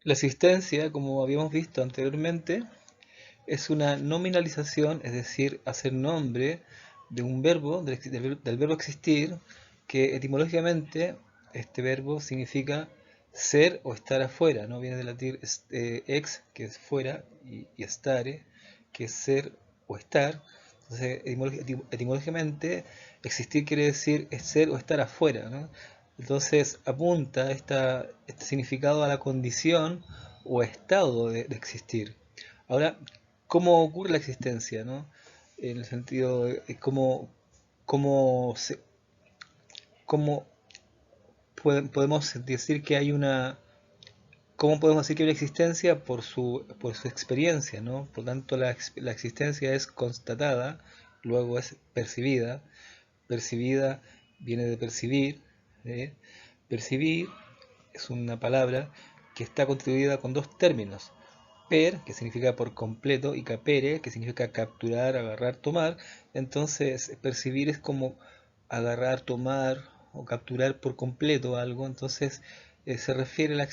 La existencia, como habíamos visto anteriormente, es una nominalización, es decir, hacer nombre de un verbo, del verbo existir, que etimológicamente este verbo significa ser o estar afuera, ¿no? Viene del latín ex, que es fuera, y stare, que es ser o estar. Entonces, etimológicamente, existir quiere decir ser o estar afuera, ¿no? Entonces, apunta este significado a la condición o estado de existir. Ahora, ¿cómo ocurre la existencia, no? En el sentido de cómo, cómo podemos decir que hay una, cómo podemos decir que hay una existencia por su experiencia, ¿no? Por tanto, la existencia es constatada, luego es percibida. Percibida viene de percibir. ¿Eh? Percibir es una palabra que está constituida con dos términos: per, que significa por completo, y capere, que significa capturar, agarrar, tomar. Entonces, percibir es como agarrar, tomar o capturar por completo algo. Entonces, se refiere la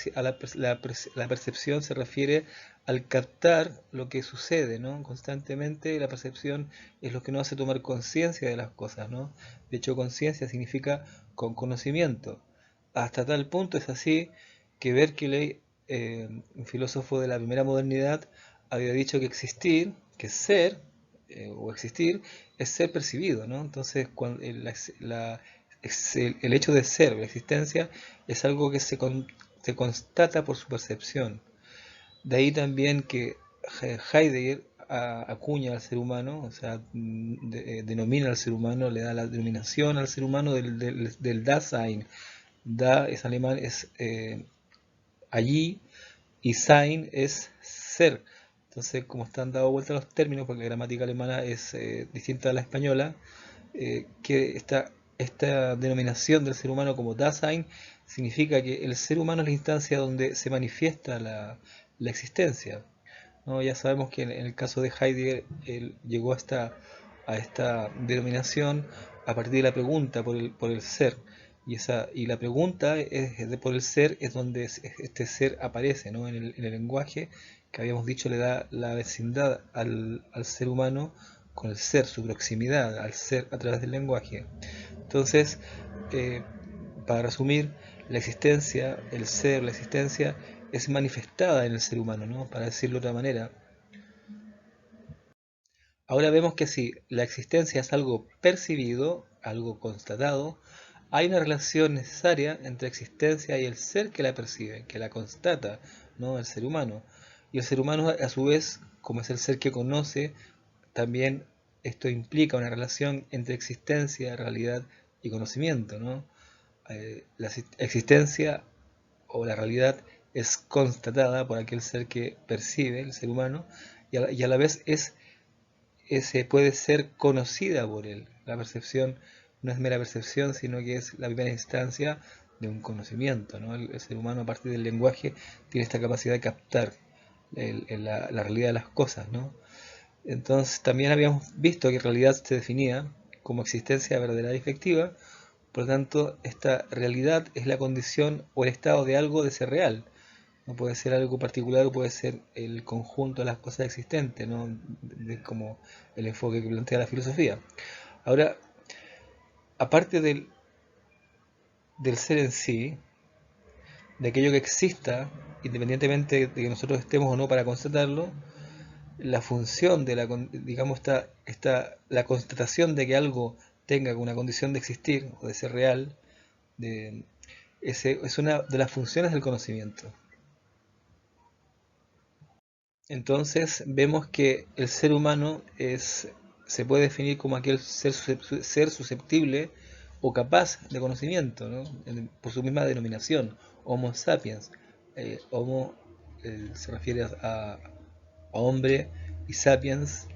percepción, se refiere al captar lo que sucede, ¿no? Constantemente la percepción es lo que nos hace tomar conciencia de las cosas, ¿no? De hecho, conciencia significa con conocimiento. Hasta tal punto es así que Berkeley, un filósofo de la primera modernidad, había dicho que existir, que ser, o existir, es ser percibido, ¿no? Entonces, el hecho de ser, la existencia, es algo que se constata por su percepción. De ahí también que Heidegger acuña al ser humano, o sea, denomina al ser humano, le da la denominación al ser humano del Dasein. Da es alemán, es allí, y sein es ser. Entonces, como están dados vuelta los términos, porque la gramática alemana es distinta a la española, que esta denominación del ser humano como Dasein significa que el ser humano es la instancia donde se manifiesta la existencia, ¿no? Ya sabemos que en el caso de Heidegger, él llegó a esta denominación a partir de la pregunta por el ser. Y la pregunta por el ser es donde este ser aparece, ¿no? En el lenguaje, que habíamos dicho le da la vecindad al ser humano con el ser, su proximidad al ser a través del lenguaje. Entonces, eh, para resumir, la existencia, el ser, la existencia es manifestada en el ser humano, ¿no? Para decirlo de otra manera. Ahora vemos que si la existencia es algo percibido, algo constatado, hay una relación necesaria entre existencia y el ser que la percibe, que la constata, ¿no? El ser humano. Y el ser humano, a su vez, como es el ser que conoce, también esto implica una relación entre existencia, realidad y conocimiento, ¿no? La existencia o la realidad es constatada por aquel ser que percibe, el ser humano, y a la vez puede ser conocida por él. La percepción no es mera percepción, sino que es la primera instancia de un conocimiento, ¿no? El ser humano, a partir del lenguaje, tiene esta capacidad de captar la realidad de las cosas, ¿no? Entonces, también habíamos visto que realidad se definía como existencia verdadera y efectiva. Por lo tanto, esta realidad es la condición o el estado de algo de ser real. No puede ser algo particular, o puede ser el conjunto de las cosas existentes, ¿no? Como el enfoque que plantea la filosofía. Ahora, aparte del ser en sí, de aquello que exista, independientemente de que nosotros estemos o no para constatarlo, la función de digamos, la constatación de que algo tenga una condición de existir o de ser real, es una de las funciones del conocimiento. Entonces vemos que el ser humano se puede definir como aquel ser susceptible o capaz de conocimiento, ¿no? Por su misma denominación, Homo sapiens. Homo se refiere a hombre, y sapiens,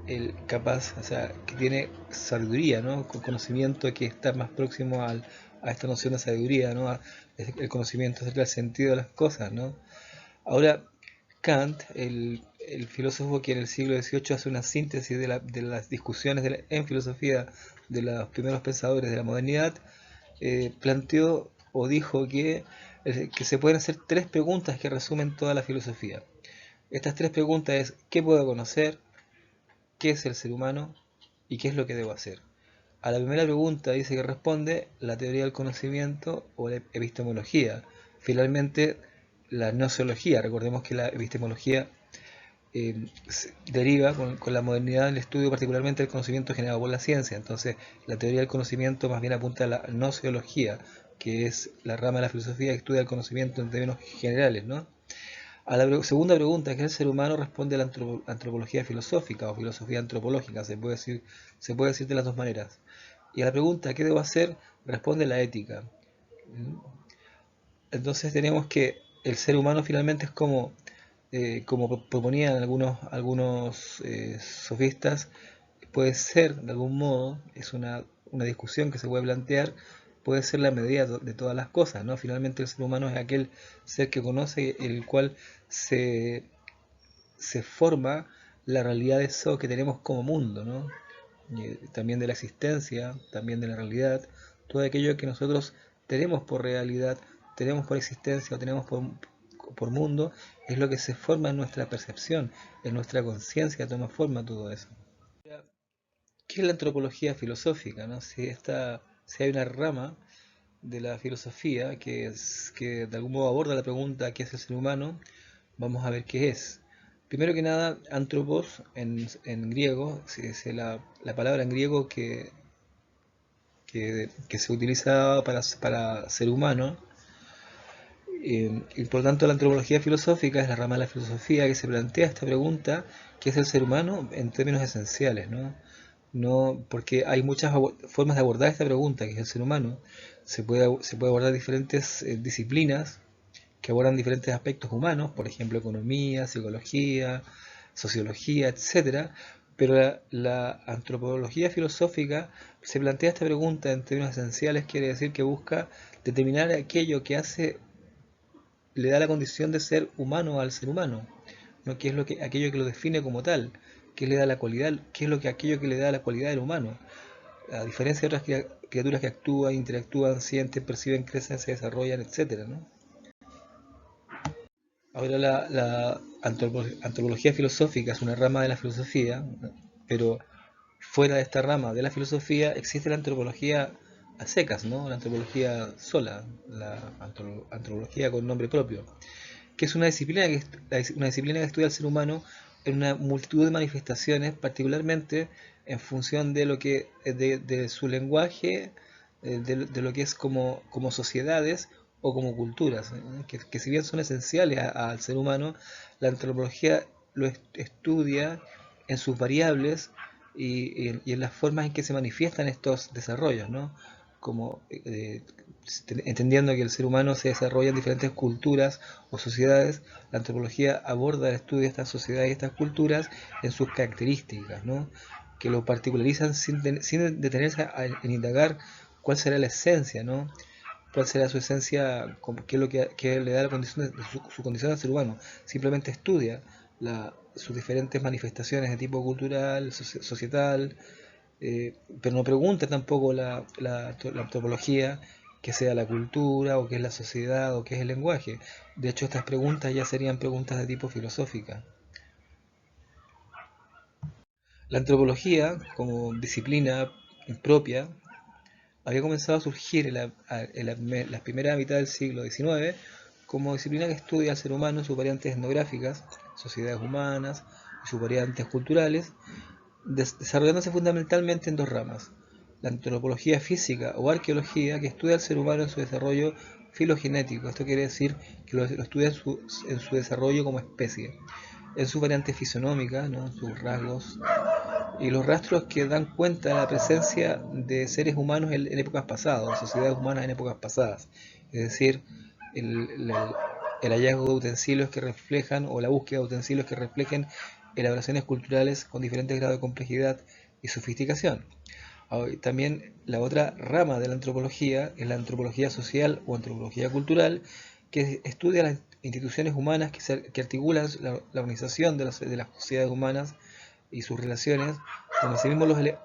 el capaz, o sea, que tiene sabiduría, ¿no? Con conocimiento que está más próximo a esta noción de sabiduría, ¿no? El conocimiento acerca del sentido de las cosas, ¿no? Ahora, Kant, el filósofo que en el siglo XVIII hace una síntesis de las discusiones en filosofía de los primeros pensadores de la modernidad, planteó o dijo que que se pueden hacer tres preguntas que resumen toda la filosofía. Estas tres preguntas es: ¿qué puedo conocer? ¿Qué es el ser humano? ¿Y qué es lo que debo hacer? A la primera pregunta dice que responde la teoría del conocimiento o la epistemología. Finalmente, la gnoseología. Recordemos que la epistemología deriva con la modernidad del estudio, particularmente el conocimiento generado por la ciencia. Entonces, la teoría del conocimiento más bien apunta a la gnoseología, que es la rama de la filosofía que estudia el conocimiento en términos generales, ¿no? A la segunda pregunta, ¿qué es el ser humano?, responde la antropología filosófica o filosofía antropológica, se puede decir de las dos maneras. Y a la pregunta, ¿qué debo hacer?, responde la ética. Entonces tenemos que el ser humano finalmente es como proponían algunos sofistas, puede ser de algún modo, es una discusión que se puede plantear, puede ser la medida de todas las cosas, ¿no? Finalmente el ser humano es aquel ser que conoce, el cual se, se forma la realidad de eso que tenemos como mundo, ¿no? También de la existencia, también de la realidad, todo aquello que nosotros tenemos por realidad, tenemos por existencia o tenemos por mundo, es lo que se forma en nuestra percepción, en nuestra conciencia toma forma todo eso. ¿Qué es la antropología filosófica, no? Si hay una rama de la filosofía que de algún modo aborda la pregunta ¿qué es el ser humano?, vamos a ver qué es. Primero que nada, antropos en griego, la palabra en griego que se utiliza para ser humano, y por tanto la antropología filosófica es la rama de la filosofía que se plantea esta pregunta, ¿qué es el ser humano?, en términos esenciales, ¿no? No, porque hay muchas formas de abordar esta pregunta, que es el ser humano. Se puede abordar diferentes disciplinas que abordan diferentes aspectos humanos, por ejemplo, economía, psicología, sociología, etcétera. Pero la antropología filosófica se plantea esta pregunta en términos esenciales, quiere decir que busca determinar aquello que le da la condición de ser humano al ser humano, ¿no? ¿Qué es aquello que lo define como tal? ¿Qué le da la cualidad? ¿Qué es aquello que le da la cualidad del humano? A diferencia de otras criaturas que actúan, interactúan, sienten, perciben, crecen, se desarrollan, etcétera, ¿no? Ahora la antropología filosófica es una rama de la filosofía, pero fuera de esta rama de la filosofía existe la antropología a secas, ¿no? La antropología sola, la antropología con nombre propio, que es una disciplina que estudia al ser humano en una multitud de manifestaciones, particularmente en función de de su lenguaje, de lo que es como sociedades o como culturas, que si bien son esenciales al ser humano, la antropología lo estudia en sus variables y en las formas en que se manifiestan estos desarrollos, ¿no? Como entendiendo que el ser humano se desarrolla en diferentes culturas o sociedades, la antropología aborda el estudio de estas sociedades y estas culturas en sus características, ¿no? Que lo particularizan sin detenerse en indagar cuál será la esencia, ¿no? Cuál será su esencia, qué es lo que le da la condición su condición al ser humano. Simplemente estudia sus diferentes manifestaciones de tipo cultural, societal, pero no pregunta tampoco la antropología que sea la cultura o qué es la sociedad o qué es el lenguaje. De hecho, estas preguntas ya serían preguntas de tipo filosófica. La antropología, como disciplina propia, había comenzado a surgir la primera mitad del siglo XIX como disciplina que estudia al ser humano en sus variantes etnográficas, sociedades humanas y sus variantes culturales, desarrollándose fundamentalmente en dos ramas: la antropología física o arqueología, que estudia al ser humano en su desarrollo filogenético. Esto quiere decir que lo estudia en su desarrollo como especie, en sus variantes fisonómicas, ¿no?, en sus rasgos y los rastros que dan cuenta de la presencia de seres humanos en épocas pasadas, sociedades humanas en épocas pasadas. Es decir, el, el- el hallazgo de utensilios que reflejan, o la búsqueda de utensilios que reflejen elaboraciones culturales con diferentes grados de complejidad y sofisticación. También la otra rama de la antropología es la antropología social o antropología cultural, que estudia las instituciones humanas que articulan la organización de las sociedades humanas y sus relaciones, como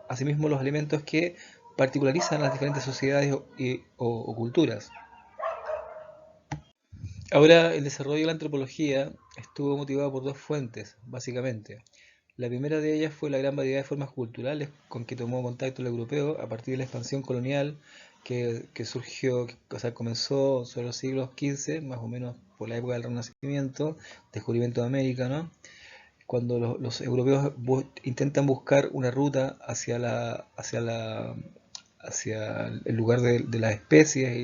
asimismo los elementos que particularizan las diferentes sociedades o culturas. Ahora, el desarrollo de la antropología estuvo motivado por dos fuentes, básicamente. La primera de ellas fue la gran variedad de formas culturales con que tomó contacto el europeo a partir de la expansión colonial que surgió, o sea, comenzó sobre los siglos XV, más o menos por la época del Renacimiento, descubrimiento de América, ¿no? Cuando los europeos intentan buscar una ruta hacia el lugar de las especies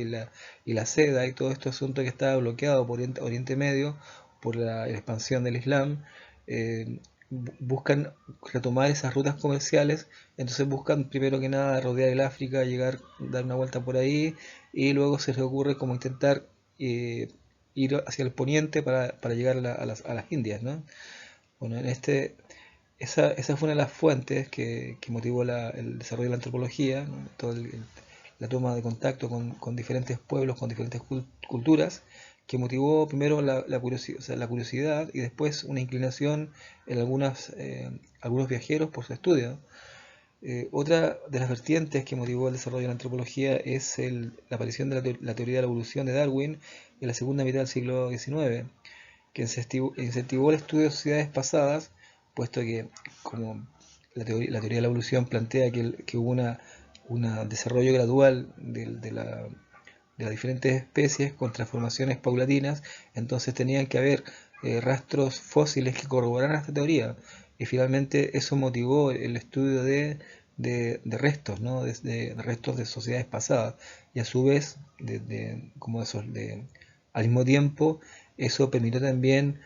y la seda y todo este asunto que estaba bloqueado por Oriente Medio por la expansión del Islam, eh, buscan retomar esas rutas comerciales, entonces buscan primero que nada rodear el África, llegar, dar una vuelta por ahí y luego se les ocurre como intentar ir hacia el poniente para llegar a las Indias, ¿no? Bueno, esa fue una de las fuentes que motivó el desarrollo de la antropología, ¿no? La toma de contacto con diferentes pueblos, con diferentes culturas, que motivó primero o sea, la curiosidad y después una inclinación en algunos viajeros por su estudio. Otra de las vertientes que motivó el desarrollo de la antropología es la aparición de la teoría de la evolución de Darwin en la segunda mitad del siglo XIX, que incentivó el estudio de sociedades pasadas, puesto que, como la teoría de la evolución plantea que hubo un desarrollo gradual de las diferentes especies con transformaciones paulatinas, entonces tenían que haber rastros fósiles que corroboraran esta teoría. Y finalmente eso motivó el estudio de restos, ¿no? De restos de sociedades pasadas. Y a su vez, al mismo tiempo, eso permitió también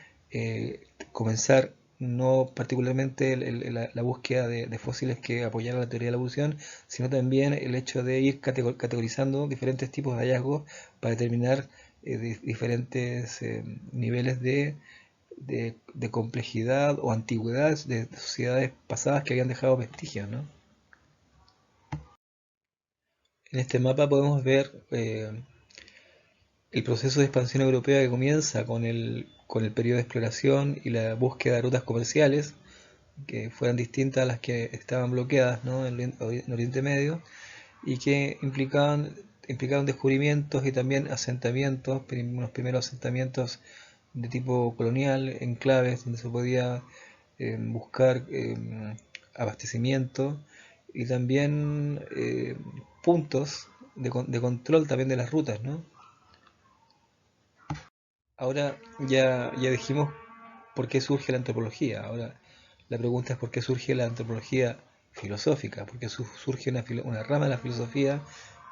comenzar no particularmente la búsqueda de fósiles que apoyaran la teoría de la evolución, sino también el hecho de ir categorizando diferentes tipos de hallazgos para determinar diferentes niveles de complejidad o antigüedad de sociedades pasadas que habían dejado vestigios, ¿no? En este mapa podemos ver el proceso de expansión europea que comienza con el periodo de exploración y la búsqueda de rutas comerciales que fueran distintas a las que estaban bloqueadas, ¿no? En Oriente Medio y que implicaban descubrimientos y también asentamientos, unos primeros asentamientos de tipo colonial, enclaves donde se podía buscar abastecimiento y también puntos de control también de las rutas, ¿no? Ahora ya dijimos por qué surge la antropología. Ahora la pregunta es por qué surge la antropología filosófica, porque surge una rama de la filosofía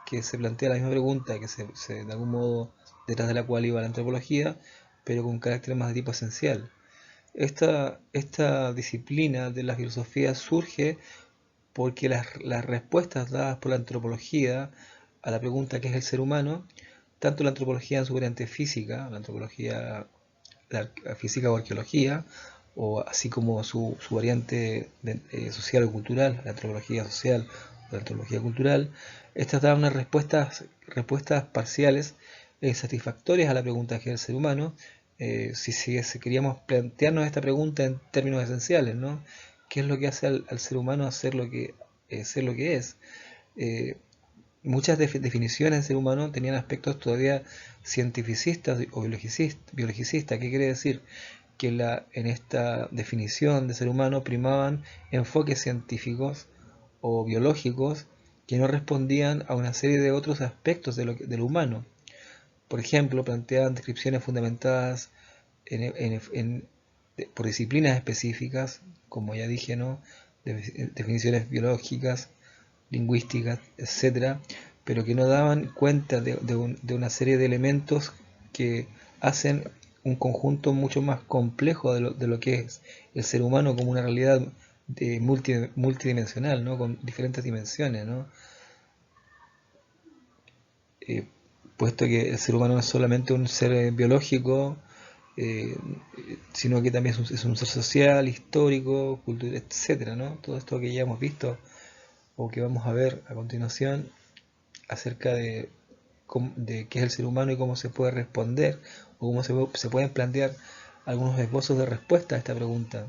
que se plantea la misma pregunta, de algún modo detrás de la cual iba la antropología, pero con un carácter más de tipo esencial. Esta disciplina de la filosofía surge porque las respuestas dadas por la antropología a la pregunta ¿qué es el ser humano? Tanto la antropología en su variante física, la física o arqueología, o así como su variante social o cultural, la antropología social o la antropología cultural, estas dan unas respuestas parciales satisfactorias a la pregunta que es el ser humano, si queríamos plantearnos esta pregunta en términos esenciales, ¿no? ¿Qué es lo que hace al ser humano ser lo que es? Eh, Muchas definiciones del ser humano tenían aspectos todavía cientificistas o biologicistas. ¿Qué quiere decir? Que en esta definición de ser humano primaban enfoques científicos o biológicos que no respondían a una serie de otros aspectos de lo humano. Por ejemplo, planteaban descripciones fundamentadas por disciplinas específicas, como ya dije, ¿no? Definiciones biológicas, lingüísticas, etcétera, pero que no daban cuenta de una serie de elementos que hacen un conjunto mucho más complejo de lo que es el ser humano como una realidad multidimensional, ¿no? Con diferentes dimensiones, ¿no? Eh, Puesto que el ser humano no es solamente un ser biológico, eh, sino que también es un ser social, histórico, cultural, etcétera, ¿no? Todo esto que ya hemos visto o que vamos a ver a continuación acerca de qué es el ser humano y cómo se puede responder o cómo se pueden plantear algunos esbozos de respuesta a esta pregunta.